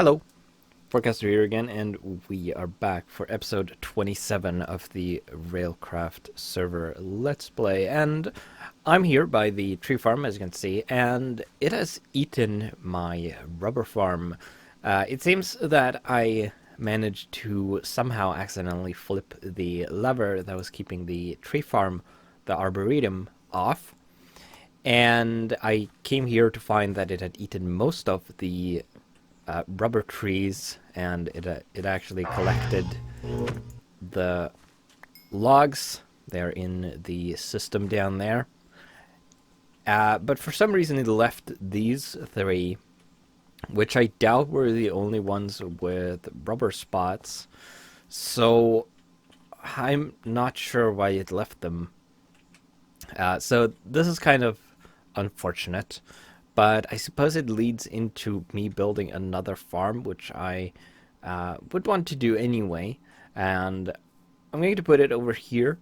Hello, Forecaster here again, and we are back for episode 27 of the Railcraft server Let's Play. And I'm here by the tree farm, as you can see, and it has eaten my rubber farm. It seems that I managed to somehow accidentally flip the lever that was keeping the tree farm, the arboretum, off. And I came here to find that it had eaten most of the rubber trees, and it actually collected the logs. They're in the system down there. But for some reason it left these three, which I doubt were the only ones with rubber spots. So I'm not sure why it left them. So this is kind of unfortunate. But I suppose it leads into me building another farm, which I would want to do anyway. And I'm going to put it over here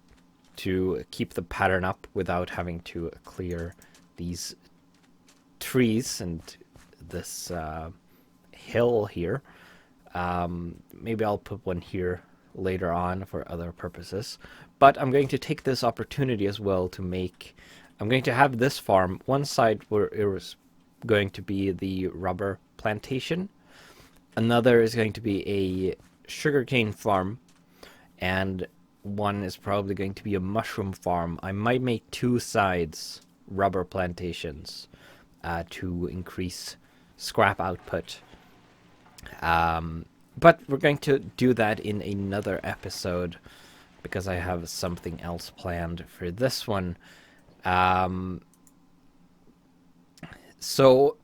to keep the pattern up without having to clear these trees and this hill here. Maybe I'll put one here later on for other purposes. But I'm going to take this opportunity as well to make... I'm going to have this farm, one side where it was going to be the rubber plantation. Another is going to be a sugarcane farm, and one is probably going to be a mushroom farm. I might make two sides rubber plantations to increase scrap output. But we're going to do that in another episode because I have something else planned for this one. So,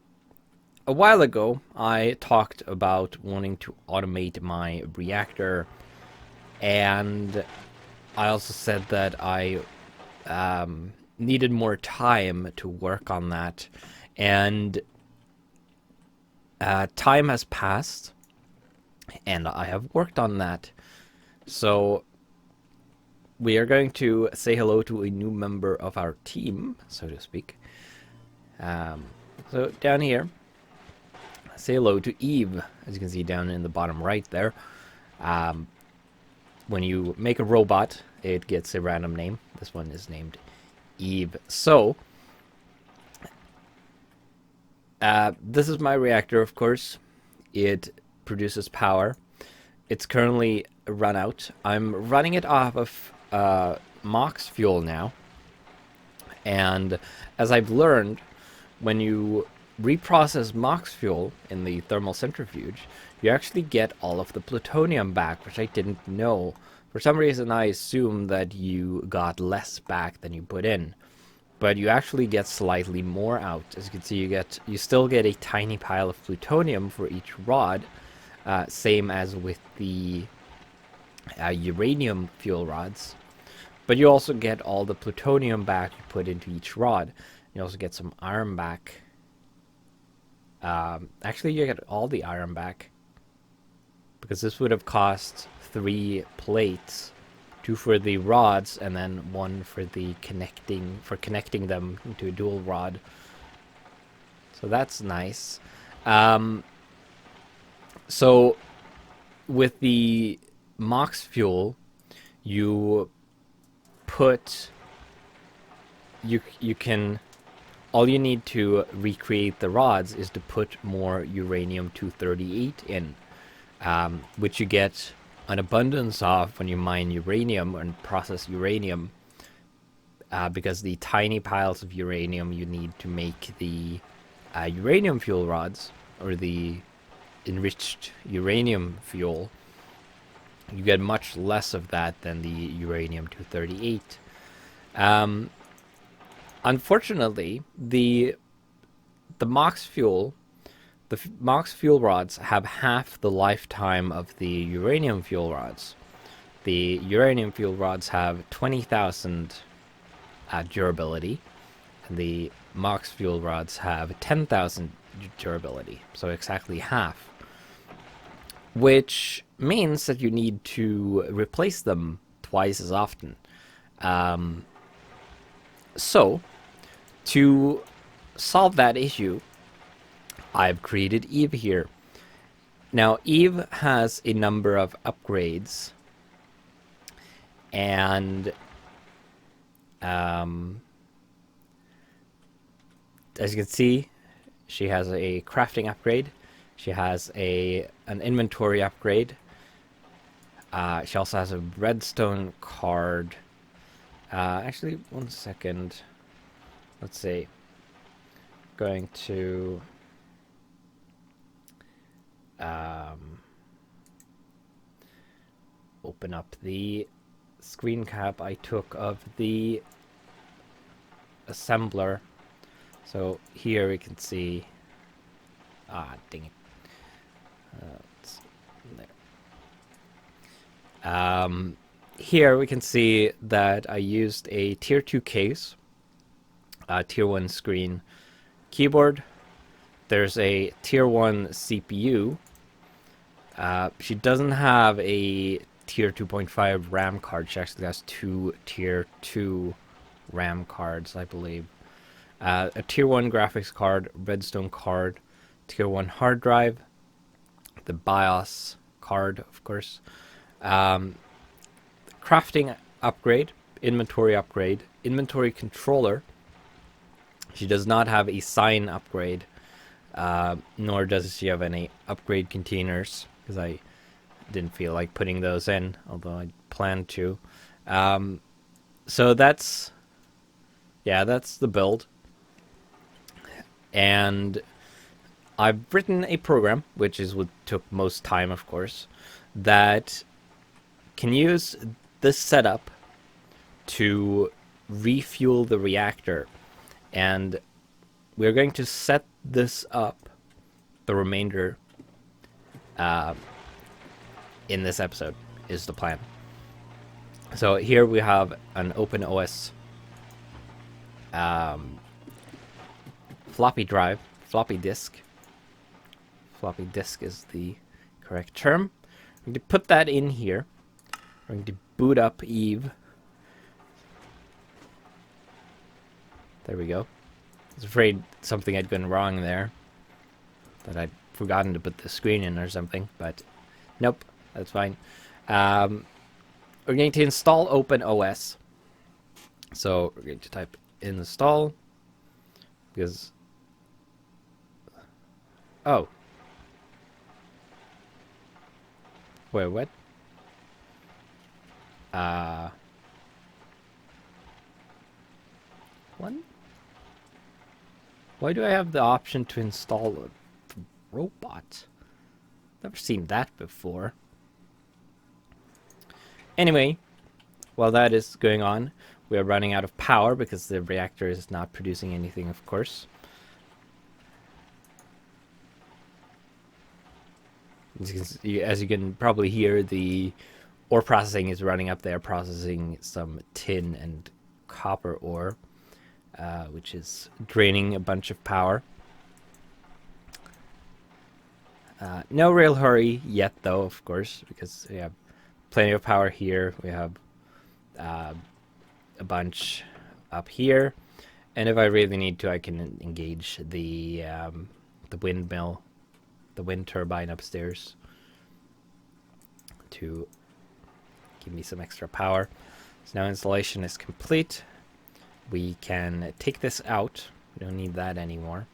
a while ago, I talked about wanting to automate my reactor, and I also said that I needed more time to work on that, and time has passed, and I have worked on that. So, we are going to say hello to a new member of our team, so to speak. So down here, say hello to E.V.E, as you can see down in the bottom right there. When you make a robot, it gets a random name. This one is named E.V.E. So, this is my reactor, of course. It produces power. It's currently run out. I'm running it off of Mox fuel now. And as I've learned, when you reprocess Mox fuel in the thermal centrifuge, you actually get all of the plutonium back, which I didn't know. For some reason, I assumed that you got less back than you put in, but you actually get slightly more out. As you can see, you still get a tiny pile of plutonium for each rod, same as with the uranium fuel rods. But you also get all the plutonium back you put into each rod. You also get some iron back. Actually, you get all the iron back, because this would have cost 3 plates, 2 for the rods, and then 1 for the connecting them into a dual rod. So that's nice. So with the Mox fuel, you can... All you need to recreate the rods is to put more uranium-238 in, which you get an abundance of when you mine uranium and process uranium, because the tiny piles of uranium you need to make the uranium fuel rods, or the enriched uranium fuel, you get much less of that than the uranium-238. Unfortunately, the Mox fuel rods have half the lifetime of the uranium fuel rods. The uranium fuel rods have 20,000 durability, and the Mox fuel rods have 10,000 durability, so exactly half. Which means that you need to replace them twice as often. So, to solve that issue, I've created E.V.E here. Now, Eve has a number of upgrades, and as you can see, she has a crafting upgrade. She has an inventory upgrade. She also has a redstone card. Actually, one second. Let's see. Going to open up the screen cap I took of the assembler. So here we can see. Dang it. Here we can see that I used a tier 2 case, tier 1 screen keyboard. There's a tier 1 CPU. She doesn't have a tier 2.5 RAM card. She actually has 2 tier 2 RAM cards, I believe. A tier 1 graphics card, redstone card, tier 1 hard drive, the BIOS card, of course, crafting upgrade, inventory controller. She does not have a sign upgrade, nor does she have any upgrade containers, because I didn't feel like putting those in, although I planned to. So that's the build. And I've written a program, which is what took most time, of course, that can use this setup to refuel the reactor. And we're going to set this up, the remainder, in this episode, is the plan. So here we have an OpenOS floppy disk. Floppy disk is the correct term. I'm going to put that in here. We're going to boot up Eve. There we go. I was afraid something had gone wrong there, that I'd forgotten to put the screen in or something, but nope, that's fine. We're going to install OpenOS. So we're going to type install, because wait, what? What? Why do I have the option to install a robot? Never seen that before. Anyway, while that is going on, we are running out of power because the reactor is not producing anything, of course. As you can probably hear, the ore processing is running up there, processing some tin and copper ore, which is draining a bunch of power. No real hurry yet, though, of course, because we have plenty of power here. We have a bunch up here, and if I really need to, I can engage the windmill, the wind turbine upstairs, to give me some extra power. So now installation is complete. We can take this out. We don't need that anymore.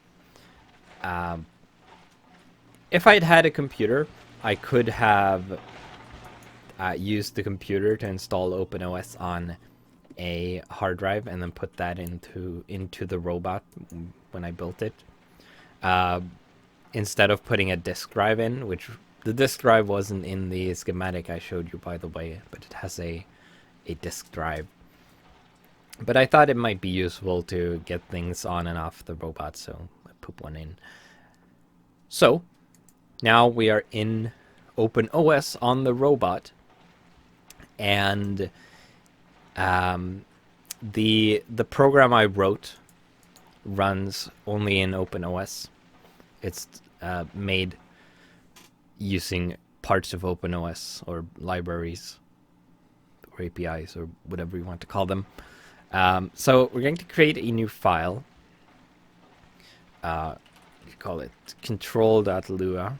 If I'd had a computer, I could have used the computer to install OpenOS on a hard drive and then put that into the robot when I built it. Instead of putting a disk drive in, which the disk drive wasn't in the schematic I showed you, by the way, but it has a disk drive. But I thought it might be useful to get things on and off the robot, so I put one in. So now we are in OpenOS on the robot, and the program I wrote runs only in OpenOS. It's made using parts of OpenOS, or libraries, or APIs, or whatever you want to call them. So we're going to create a new file. You call it control.lua.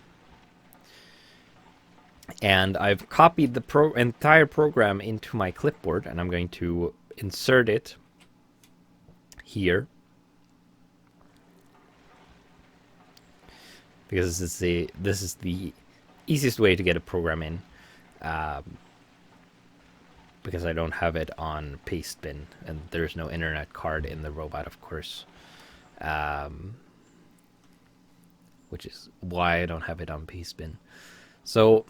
And I've copied the entire program into my clipboard, and I'm going to insert it here, because this is the easiest way to get a program in, because I don't have it on Pastebin, and there's no internet card in the robot, of course, which is why I don't have it on Pastebin. So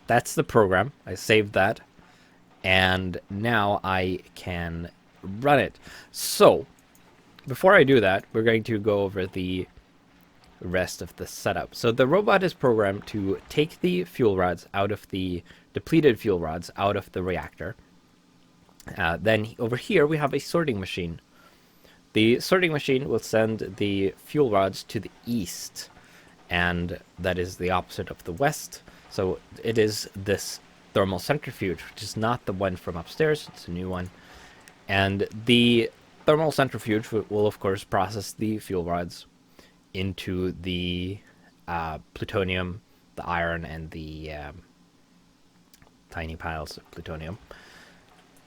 that's the program. I saved that, and now I can run it. So before I do that, we're going to go over the rest of the setup. So the robot is programmed to take the fuel rods out of the depleted fuel rods out of the reactor. Then over here we have a sorting machine. The sorting machine will send the fuel rods to the east, and that is the opposite of the west. So it is this thermal centrifuge, which is not the one from upstairs, it's a new one. And the thermal centrifuge will of course process the fuel rods into the plutonium, the iron, and the tiny piles of plutonium.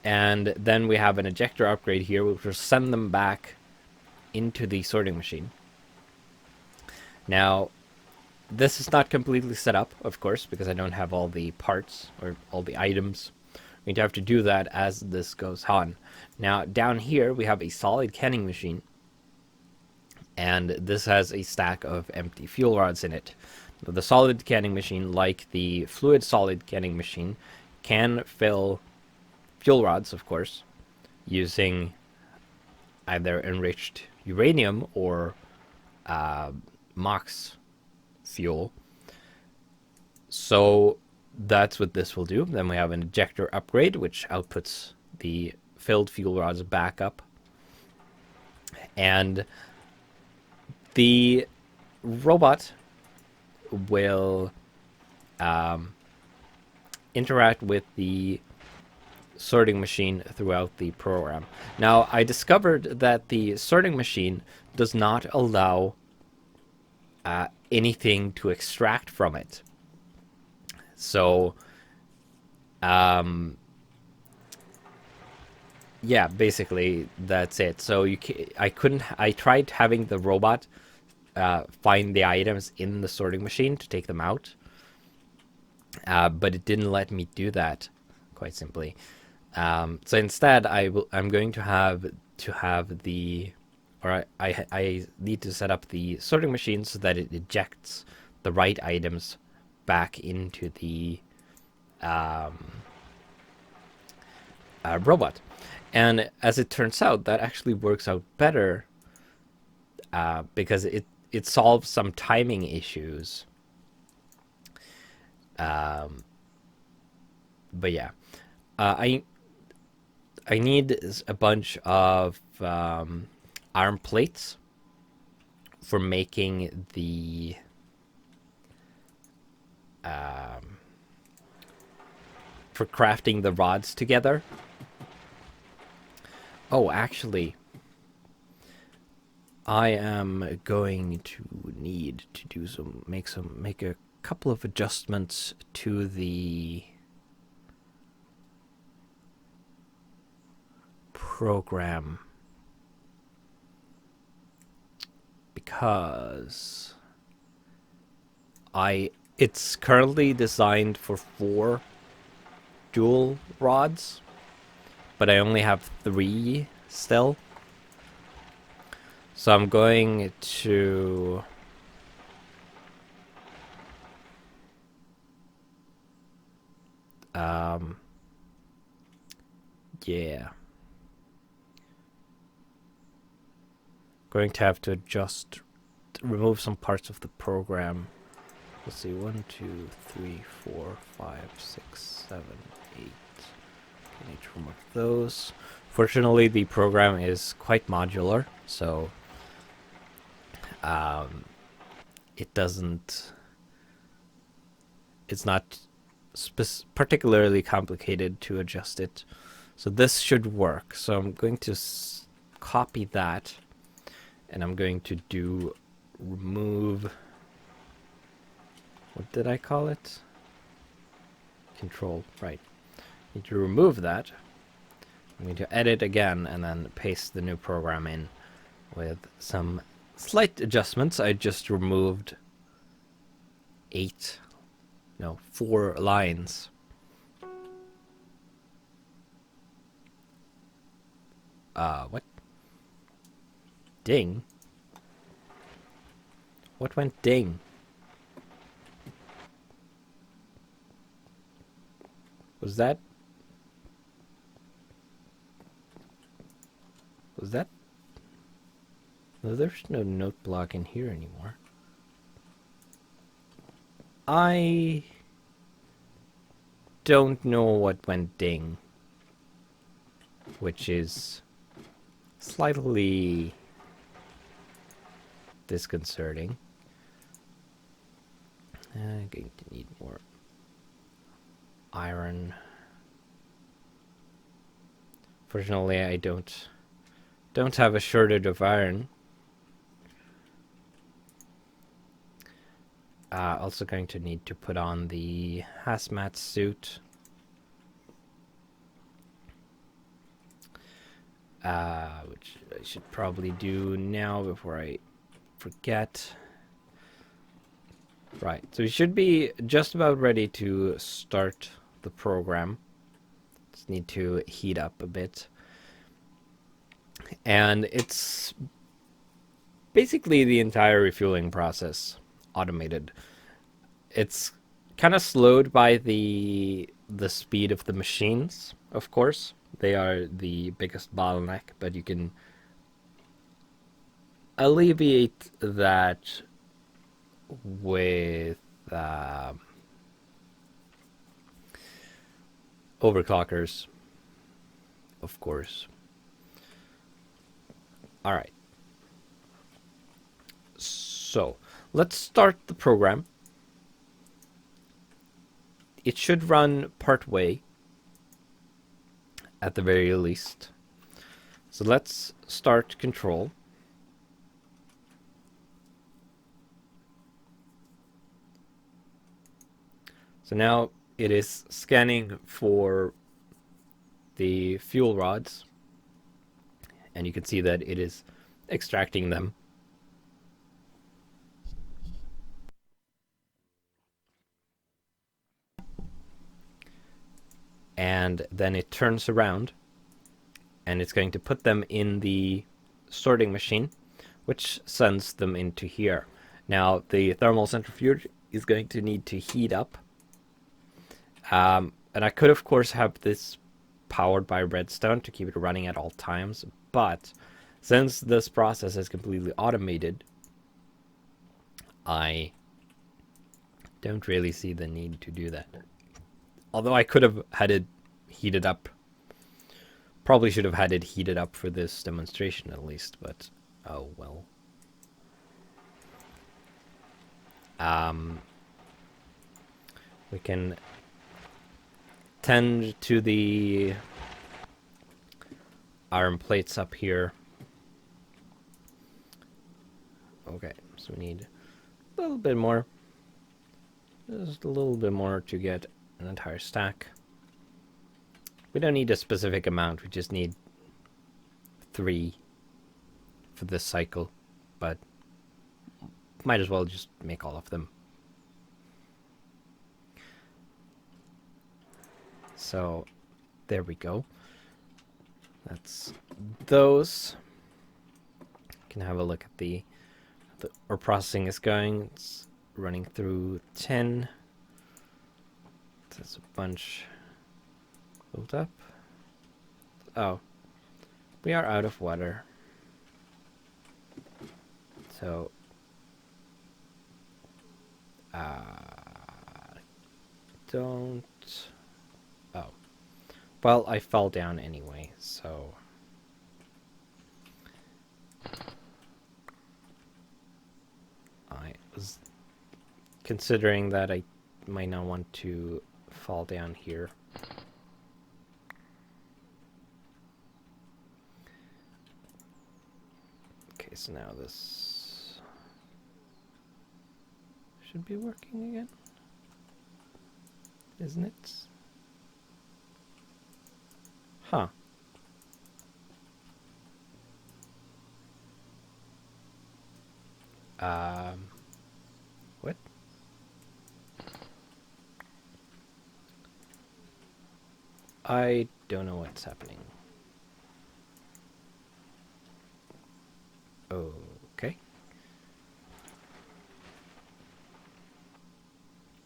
And then we have an ejector upgrade here, which will send them back into the sorting machine. Now, this is not completely set up, of course, because I don't have all the parts or all the items. I'm going to have to do that as this goes on. Now, down here, we have a solid canning machine, and this has a stack of empty fuel rods in it. The solid canning machine, like the fluid solid canning machine, can fill fuel rods, of course, using either enriched uranium or MOX fuel. So that's what this will do. Then we have an ejector upgrade, which outputs the filled fuel rods back up. And the robot will interact with the sorting machine throughout the program. Now, I discovered that the sorting machine does not allow anything to extract from it. So, yeah, basically that's it. So I tried having the robot find the items in the sorting machine to take them out, but it didn't let me do that, quite simply. So instead, I'm going to have the, or I need to set up the sorting machine so that it ejects the right items back into the robot. And as it turns out, that actually works out better because it solves some timing issues. But yeah, I need a bunch of iron plates for making the for crafting the rods together. Oh, actually, I am going to need to do make a couple of adjustments to the program, because it's currently designed for 4 dual rods, but I only have 3 still. So I'm going to yeah. Going to have to remove some parts of the program. Let's see, 1, 2, 3, 4, 5, 6, 7, 8. I need to remove those. Fortunately, the program is quite modular, so it's not particularly complicated to adjust it. So this should work. So I'm going to copy that, and I'm going to do remove, what did I call it? control. Right. Need to remove that. I'm going to edit again and then paste the new program in with some slight adjustments. I just removed 4 lines. What? Ding? What went ding? Was that? No, there's no note block in here anymore. I don't know what went ding, which is slightly disconcerting. I'm going to need more iron. Fortunately, I don't have a shortage of iron. Also going to need to put on the hazmat suit. Which I should probably do now before I forget. Right, so we should be just about ready to start the program. Just need to heat up a bit. And it's basically the entire refueling process automated. It's kind of slowed by the speed of the machines, of course. They are the biggest bottleneck, but you can alleviate that with overclockers, of course. All right. So let's start the program. It should run part way at the very least. So let's start control. So now it is scanning for the fuel rods, and you can see that it is extracting them. And then it turns around and it's going to put them in the sorting machine, which sends them into here. Now the thermal centrifuge is going to need to heat up. And I could of course have this powered by redstone to keep it running at all times, but since this process is completely automated, I don't really see the need to do that. Although I could have had it heated up. Probably should have had it heated up for this demonstration at least, but oh well. We can tend to the iron plates up here. Okay, so we need a little bit more. Just a little bit more to get an entire stack. We don't need a specific amount, we just need 3 for this cycle, but might as well just make all of them. So there we go. That's those. Can have a look at the our processing is going. It's running through 10. There's a bunch built up. Oh, we are out of water. So don't. Oh, well, I fell down anyway, so I was considering that I might not want to fall down here. Okay, so now this should be working again. isn't it? Huh. What? I don't know what's happening. Okay.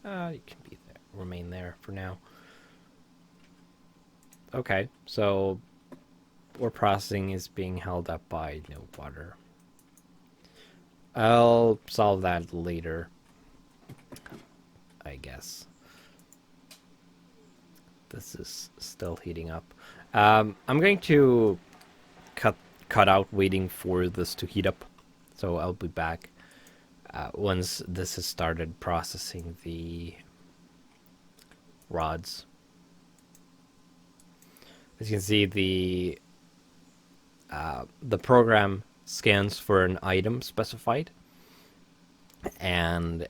You can be there. Remain there for now. Okay, so ore processing is being held up by no water. I'll solve that later, I guess. This is still heating up. I'm going to cut out waiting for this to heat up, so I'll be back once this has started processing the rods. As you can see, the program scans for an item specified, and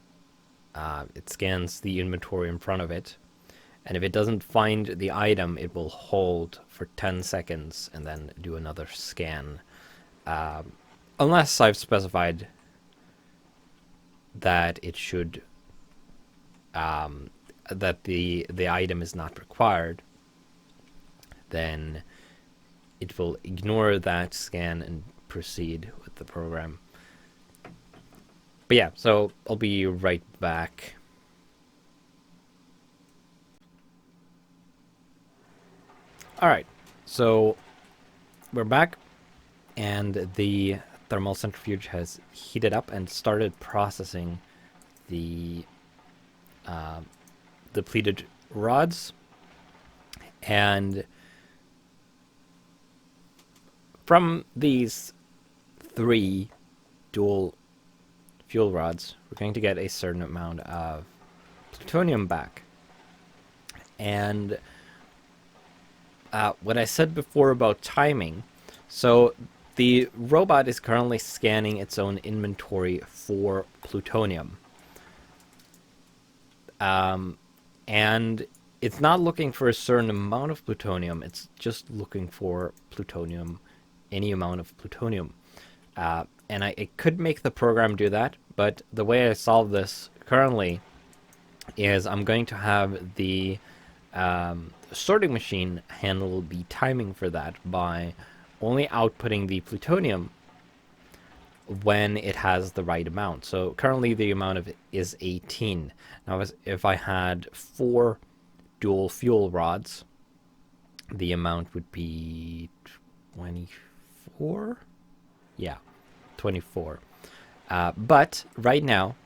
it scans the inventory in front of it. And if it doesn't find the item, it will hold for 10 seconds and then do another scan. Unless I've specified that it should, that the item is not required, then it will ignore that scan and proceed with the program. But yeah, so I'll be right back. Alright, so we're back, and the thermal centrifuge has heated up and started processing the depleted rods. And from these 3 dual fuel rods, we're going to get a certain amount of plutonium back. And what I said before about timing, so the robot is currently scanning its own inventory for plutonium. And it's not looking for a certain amount of plutonium, it's just looking for plutonium, any amount of plutonium. And I could make the program do that, but the way I solve this currently is I'm going to have the sorting machine handle the timing for that by only outputting the plutonium when it has the right amount. So currently the amount of it is 18. Now if I had 4 dual fuel rods, the amount would be 24? Yeah, 24. But right now,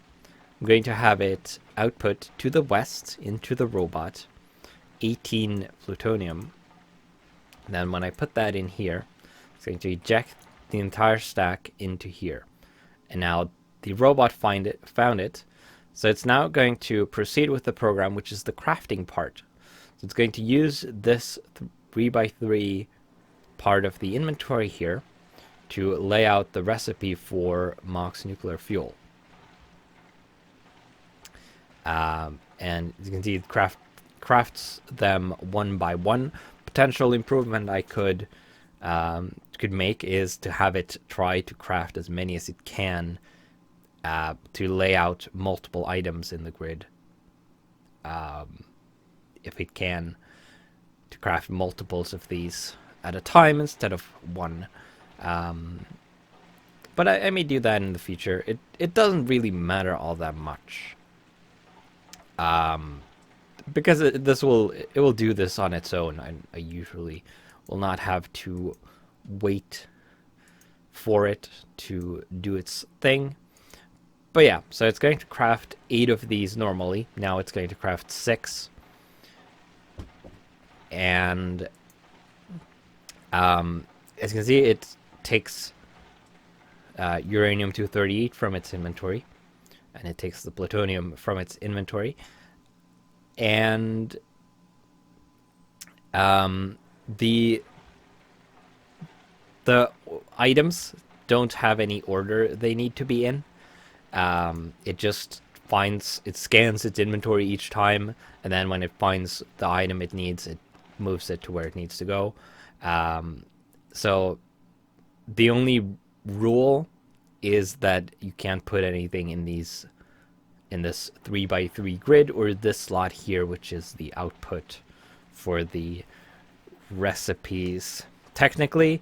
I'm going to have it output to the west into the robot 18 plutonium. And then when I put that in here, it's going to eject the entire stack into here. And now the robot found it. So it's now going to proceed with the program, which is the crafting part. So it's going to use this 3x3 part of the inventory here to lay out the recipe for MOX nuclear fuel. And you can see it crafts them one by one. Potential improvement I could make is to have it try to craft as many as it can to lay out multiple items in the grid. If it can, to craft multiples of these at a time instead of one. But I may do that in the future. It doesn't really matter all that much. Because it will do this on its own. I usually will not have to wait for it to do its thing. But yeah, so it's going to craft 8 of these normally. Now it's going to craft 6. And as you can see, it takes uranium-238 from its inventory, and it takes the plutonium from its inventory. And the items don't have any order they need to be in. It just it scans its inventory each time, and then when it finds the item it needs, it moves it to where it needs to go. So the only rule is that you can't put anything in this 3x3 grid, or this slot here, which is the output for the recipes. Technically,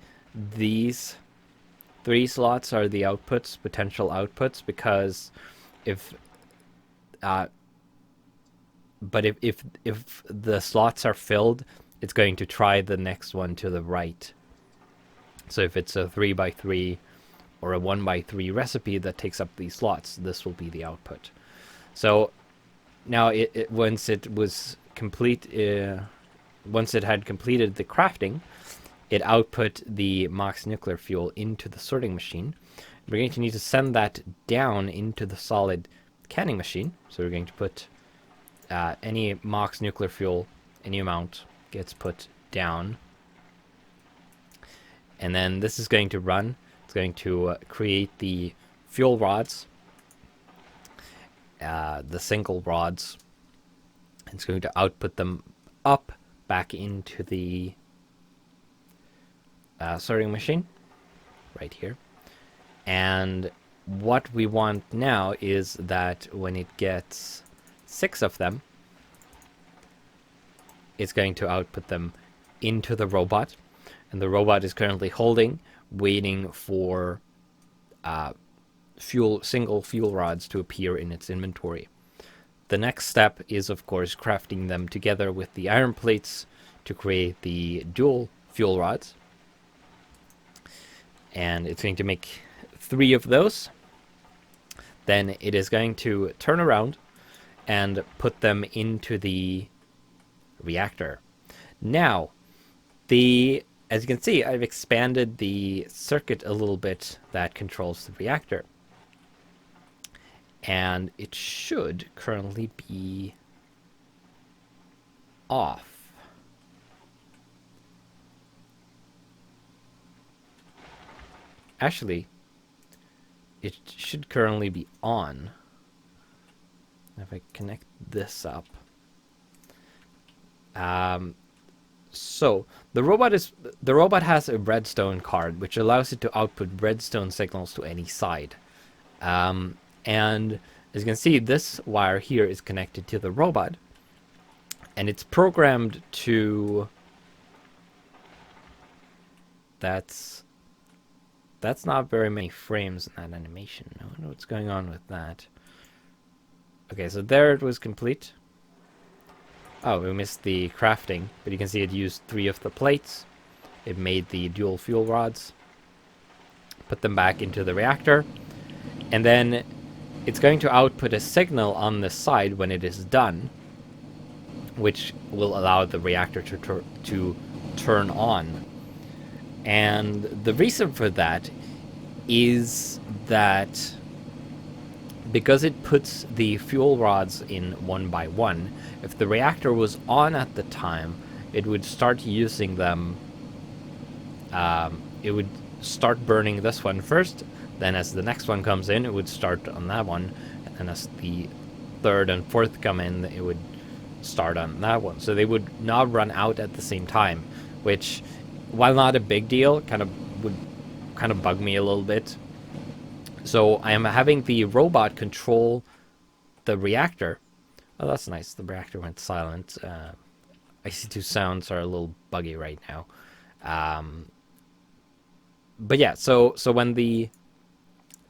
these 3 slots are the outputs, potential outputs, because if the slots are filled, it's going to try the next one to the right. So if it's a 3x3 or a 1x3 recipe that takes up these slots, this will be the output. So now once it was complete, once it had completed the crafting, it output the Mox nuclear fuel into the sorting machine. We're going to need to send that down into the solid canning machine. So we're going to put any Mox nuclear fuel, any amount, gets put down. And then this is going to run. It's going to create the fuel rods, the single rods. It's going to output them up back into the sorting machine right here. And what we want now is that when it gets 6 of them, it's going to output them into the robot. And the robot is currently holding, waiting for single fuel rods to appear in its inventory. The next step is, of course, crafting them together with the iron plates to create the dual fuel rods. And it's going to make 3 of those. Then it is going to turn around and put them into the reactor. Now, as you can see, I've expanded the circuit a little bit that controls the reactor. And it should currently be off. Actually, it should currently be on. If I connect this up. So the robot has a redstone card, which allows it to output redstone signals to any side. And as you can see, this wire here is connected to the robot, and it's programmed to. That's not very many frames in that animation. I don't know what's going on with that. Okay, so there it was complete. Oh, we missed the crafting, but you can see it used 3 of the plates. It made the dual fuel rods. Put them back into the reactor. And then it's going to output a signal on the side when it is done, which will allow the reactor to turn on. And the reason for that is that because it puts the fuel rods in 1 by 1, if the reactor was on at the time, it would start using them. It would start burning this one first, then as the next one comes in, it would start on that one, and then as the 3rd and 4th come in, it would start on that one. So they would not run out at the same time, which, while not a big deal, would bug me a little bit. So I am having the robot control the reactor. Oh, that's nice. The reactor went silent. IC2 sounds are a little buggy right now. But yeah, so when the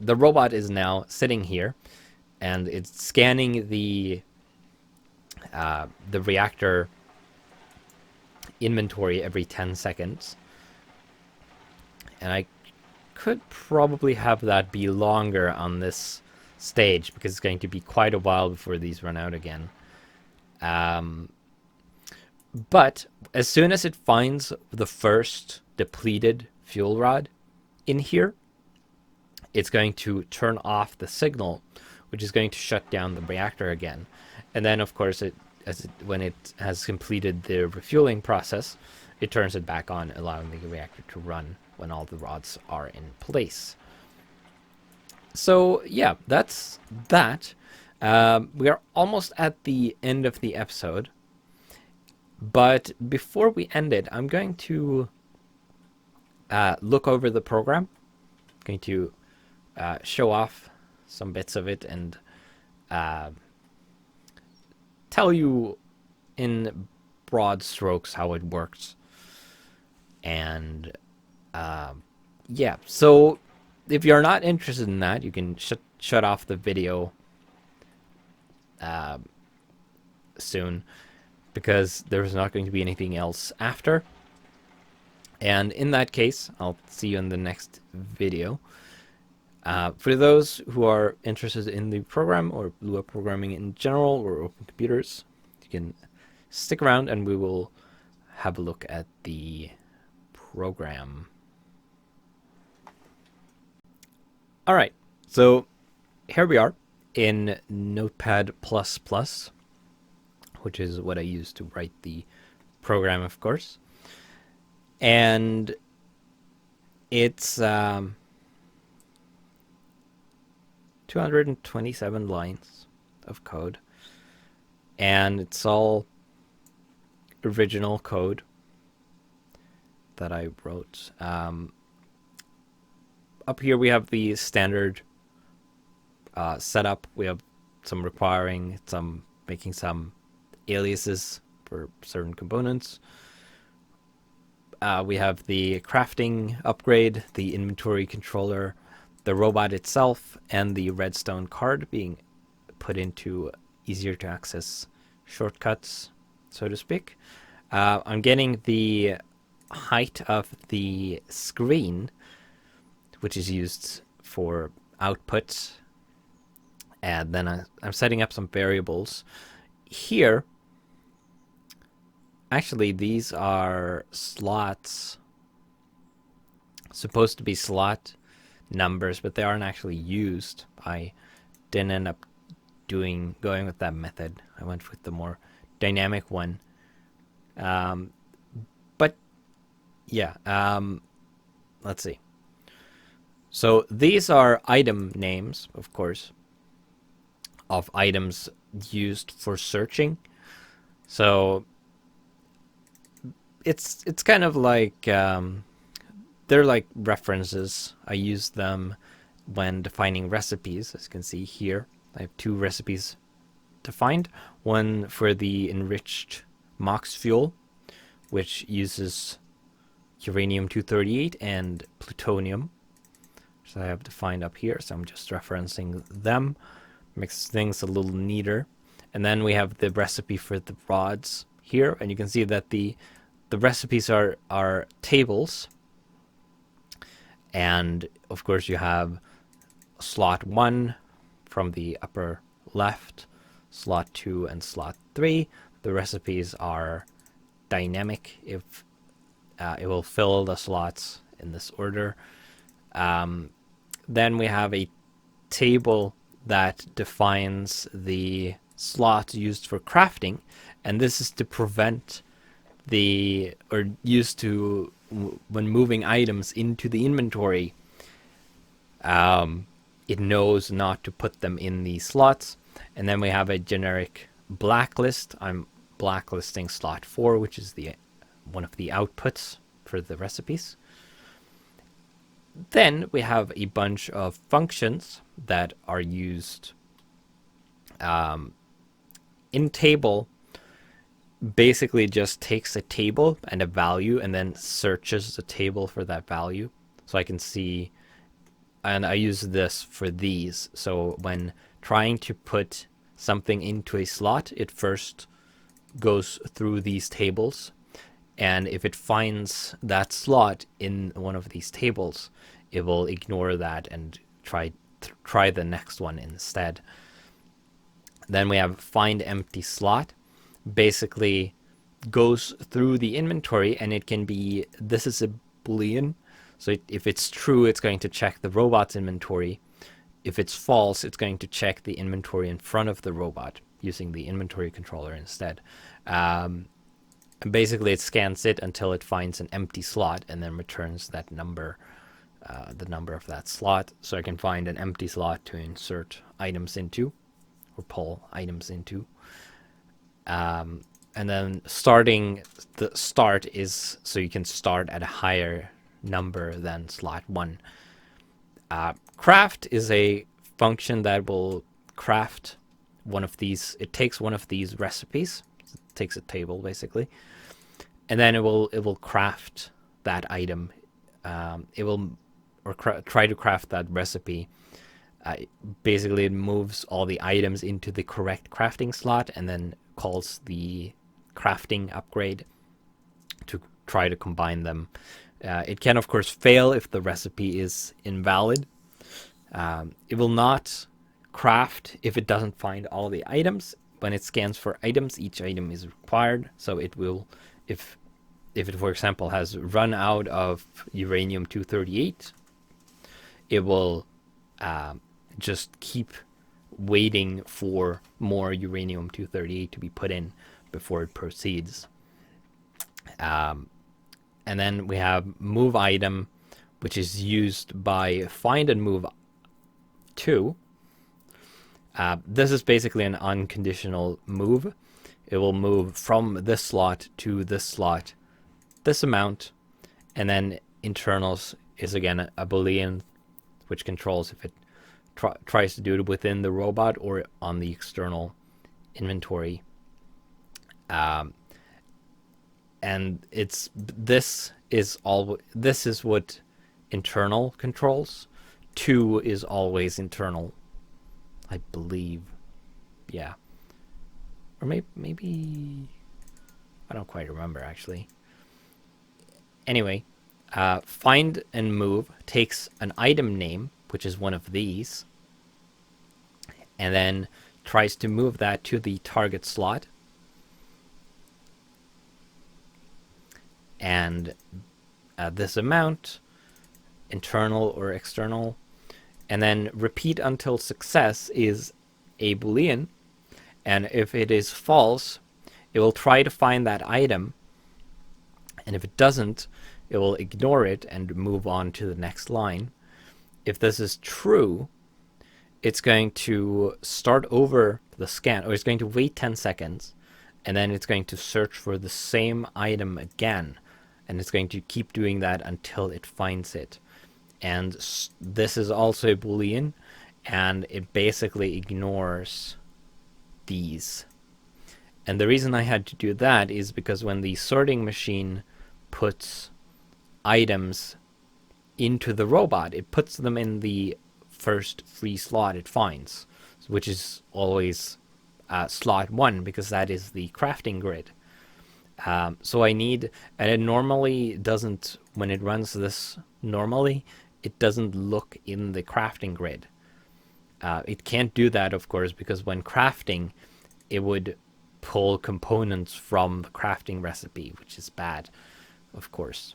robot is now sitting here, and it's scanning the reactor inventory every 10 seconds. And I could probably have that be longer on this stage, because it's going to be quite a while before these run out again. But as soon as it finds the first depleted fuel rod in here, it's going to turn off the signal, which is going to shut down the reactor again. And then, of course, when it has completed the refueling process, it turns it back on, allowing the reactor to run when all the rods are in place. So yeah, that's that. We are almost at the end of the episode, but before we end it, I'm going to look over the program. I'm going to show off some bits of it and tell you in broad strokes how it works. And yeah, so if you're not interested in that, you can shut off the video soon, because there's not going to be anything else after. And in that case, I'll see you in the next video. For those who are interested in the program or Lua programming in general or open computers, you can stick around and we will have a look at the program. All right, so here we are in Notepad++, which is what I use to write the program, of course. And it's 227 lines of code, and it's all original code that I wrote. Up here we have the standard setup. We have some requiring, some making some aliases for certain components. We have the crafting upgrade, the inventory controller, the robot itself, and the redstone card being put into easier to access shortcuts, so to speak. I'm getting the height of the screen, which is used for output, and then I'm setting up some variables here. Actually, these are slots, supposed to be slot numbers, but they aren't actually used. I didn't end up going with that method. I went with the more dynamic one. But yeah, let's see. So these are item names, of course, of items used for searching. So it's kind of like they're like references. I use them when defining recipes. As you can see here, I have two recipes defined. One for the enriched mox fuel, which uses uranium-238 and plutonium. So I have defined up here, so I'm just referencing them. Makes things a little neater. And then we have the recipe for the rods here, and you can see that the recipes are tables. And of course you have slot 1 from the upper left, slot 2 and slot 3. The recipes are dynamic. If it will fill the slots in this order. Then we have a table that defines the slots used for crafting, and this is to prevent used to, when moving items into the inventory, it knows not to put them in the slots. And then we have a generic blacklist. I'm blacklisting slot 4, which is one of the outputs for the recipes. Then we have a bunch of functions that are used in table. Basically just takes a table and a value and then searches the table for that value. So I can see, and I use this for these. So when trying to put something into a slot, it first goes through these tables. And if it finds that slot in one of these tables, it will ignore that and try the next one instead. Then we have find empty slot. Basically goes through the inventory, and it can be, this is a Boolean. So if it's true, it's going to check the robot's inventory. If it's false, it's going to check the inventory in front of the robot using the inventory controller instead. And basically it scans it until it finds an empty slot and then returns that number, the number of that slot. So I can find an empty slot to insert items into, or pull items into. And then starting, the start is so you can start at a higher number than slot 1. Craft is a function that will craft one of these. It takes one of these recipes, it takes a table basically, and then it will craft that item. It will try to craft that recipe. Basically, it moves all the items into the correct crafting slot and then calls the crafting upgrade to try to combine them. It can, of course, fail if the recipe is invalid. It will not craft if it doesn't find all the items. When it scans for items, each item is required. So it will, if it, for example, has run out of uranium-238, it will just keep waiting for more uranium-238 to be put in before it proceeds. And then we have move item, which is used by find and move 2. This is basically an unconditional move. It will move from this slot to this slot this amount, and then internals is again a boolean, which controls if it tries to do it within the robot or on the external inventory. And this is what internal controls. 2 is always internal, I believe. Yeah, or maybe I don't quite remember actually. Anyway, find and move takes an item name, which is one of these, and then tries to move that to the target slot. And this amount, internal or external, and then repeat until success is a boolean, and if it is false, it will try to find that item, and if it doesn't, it will ignore it and move on to the next line. If this is true, it's going to start over the scan, or it's going to wait 10 seconds, and then it's going to search for the same item again, and it's going to keep doing that until it finds it. And this is also a boolean, and it basically ignores these. And the reason I had to do that is because when the sorting machine puts items into the robot, it puts them in the first free slot it finds, which is always slot 1, because that is the crafting grid. So I need, and it normally doesn't, when it runs this normally, it doesn't look in the crafting grid. It can't do that, of course, because when crafting, it would pull components from the crafting recipe, which is bad, of course.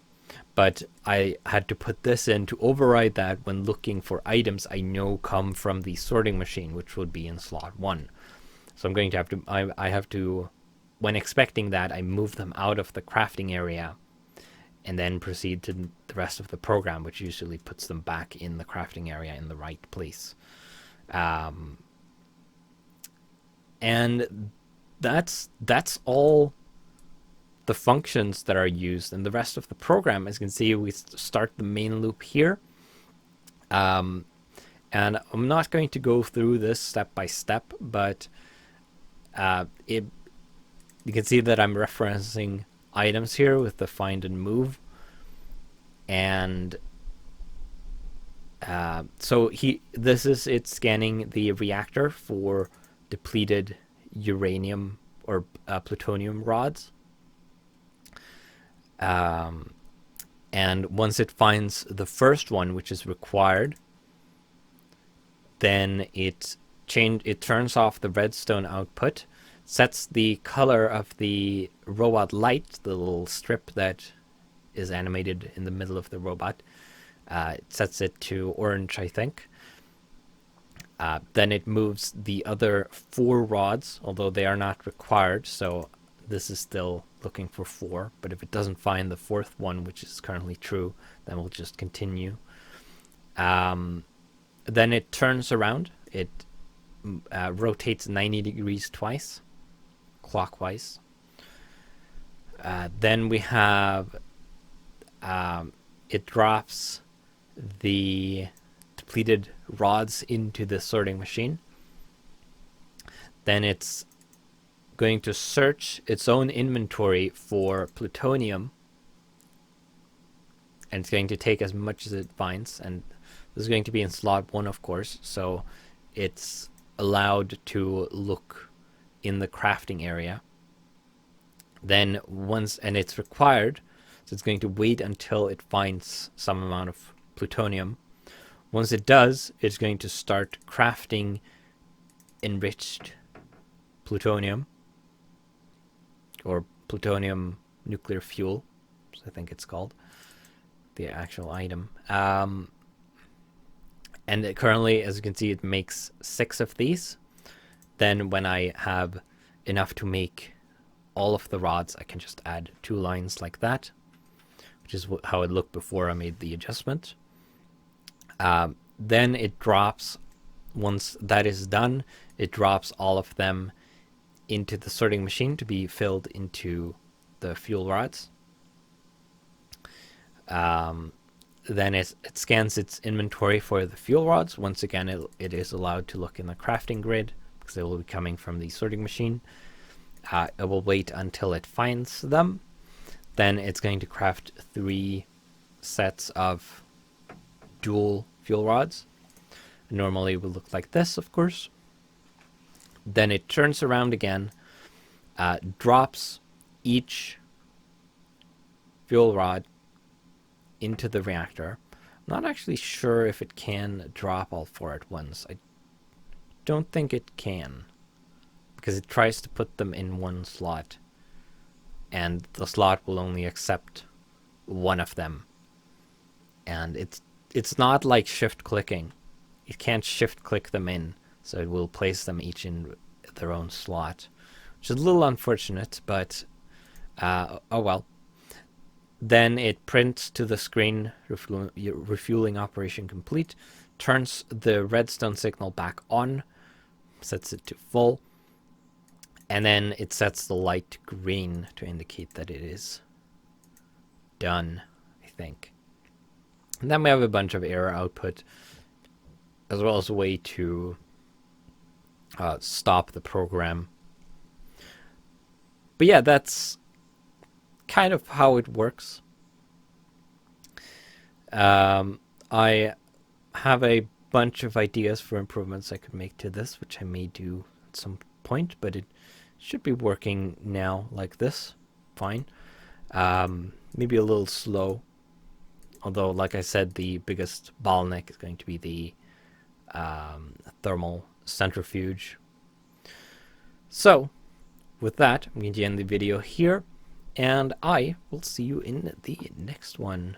But I had to put this in to override that when looking for items I know come from the sorting machine, which would be in slot 1. So I'm going to have to, I have to, when expecting that, I move them out of the crafting area and then proceed to the rest of the program, which usually puts them back in the crafting area in the right place. And that's all the functions that are used. And the rest of the program, as you can see, we start the main loop here. And I'm not going to go through this step by step, but you can see that I'm referencing items here with the find and move. And so this is it scanning the reactor for depleted uranium or plutonium rods. And once it finds the first one, which is required, then it turns off the redstone output, sets the color of the robot light, the little strip that is animated in the middle of the robot. It sets it to orange, I think. Then it moves the other 4 rods, although they are not required, so this is still looking for 4. But if it doesn't find the 4th one, which is currently true, then we'll just continue. Then it turns around. It rotates 90 degrees twice, clockwise. Then we have it drops the depleted rods into the sorting machine. Then it's going to search its own inventory for plutonium, and it's going to take as much as it finds. And this is going to be in slot 1, of course, so it's allowed to look in the crafting area. Then and it's required, so it's going to wait until it finds some amount of plutonium. Once it does, it's going to start crafting enriched plutonium, or plutonium nuclear fuel, I think it's called, the actual item. And currently, as you can see, it makes 6 of these. Then when I have enough to make all of the rods, I can just add 2 lines like that, which is how it looked before I made the adjustment. Then it drops, once that is done, it drops all of them into the sorting machine to be filled into the fuel rods. Then it scans its inventory for the fuel rods. Once again, it is allowed to look in the crafting grid because they will be coming from the sorting machine. It will wait until it finds them. Then it's going to craft 3 sets of dual fuel rods. Normally it will look like this, of course. Then it turns around again, drops each fuel rod into the reactor. I'm not actually sure if it can drop all 4 at once. I don't think it can, because it tries to put them in one slot, and the slot will only accept one of them. And it's not like shift clicking. It can't shift click them in, so it will place them each in their own slot, which is a little unfortunate, but oh well. Then it prints to the screen, refueling operation complete, turns the redstone signal back on, sets it to full, and then it sets the light to green to indicate that it is done, I think. And then we have a bunch of error output, as well as a way to stop the program. But yeah, that's kind of how it works. I have a bunch of ideas for improvements I could make to this, which I may do at some point, but it should be working now like this. Fine. Maybe a little slow, although, like I said, the biggest bottleneck is going to be the thermal centrifuge. So, with that, I'm going to end the video here, and I will see you in the next one.